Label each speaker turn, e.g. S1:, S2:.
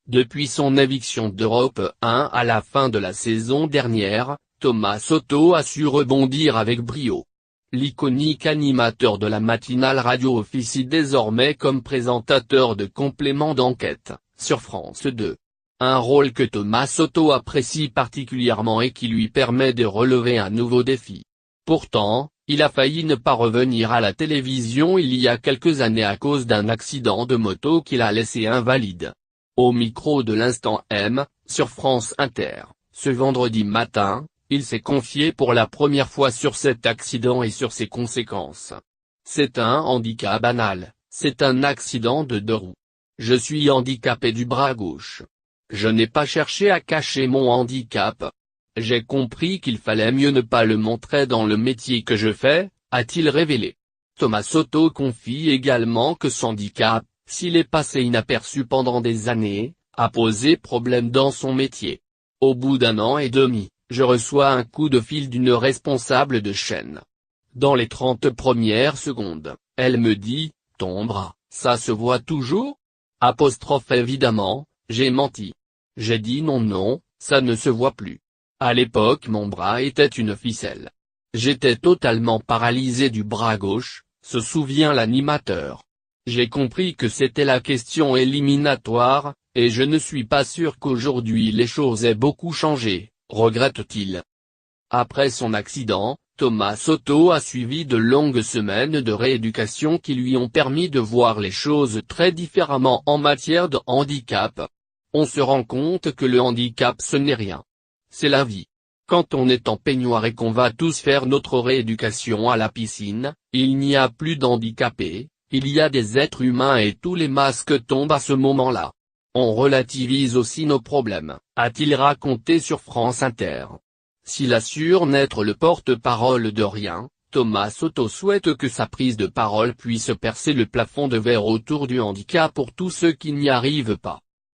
S1: Depuis son éviction d'Europe 1 à la fin de la saison dernière, Thomas Soto a su rebondir avec brio. L'iconique animateur de la matinale radio officie désormais comme présentateur de compléments d'enquête, sur France 2. Un rôle que Thomas Soto apprécie particulièrement et qui lui permet de relever un nouveau défi. Pourtant, il a failli ne pas revenir à la télévision il y a quelques années à cause d'un accident de moto qui l'a laissé invalide. Au micro de l'Instant M, sur France Inter, ce vendredi matin, il s'est confié pour la première fois sur cet accident et sur ses conséquences. C'est un handicap banal, c'est un accident de 2 roues. Je suis handicapé du bras gauche. Je n'ai pas cherché à cacher mon handicap. J'ai compris qu'il fallait mieux ne pas le montrer dans le métier que je fais, a-t-il révélé. Thomas Soto confie également que son handicap, s'il est passé inaperçu pendant des années, a posé problème dans son métier. Au bout d'1 an et demi, je reçois un coup de fil d'une responsable de chaîne. Dans les 30 premières secondes, elle me dit « Ton bras, ça se voit toujours ?» Évidemment, j'ai menti. J'ai dit non, ça ne se voit plus. À l'époque mon bras était une ficelle. J'étais totalement paralysé du bras gauche, se souvient l'animateur. J'ai compris que c'était la question éliminatoire, et je ne suis pas sûr qu'aujourd'hui les choses aient beaucoup changé, regrette-t-il. Après son accident, Thomas Soto a suivi de longues semaines de rééducation qui lui ont permis de voir les choses très différemment en matière de handicap. On se rend compte que le handicap ce n'est rien. C'est la vie. Quand on est en peignoir et qu'on va tous faire notre rééducation à la piscine, il n'y a plus d'handicapés, il y a des êtres humains et tous les masques tombent à ce moment-là. On relativise aussi nos problèmes, a-t-il raconté sur France Inter. S'il assure n'être le porte-parole de rien, Thomas Soto souhaite que sa prise de parole puisse percer le plafond de verre autour du handicap pour tous ceux qui n'y arrivent pas.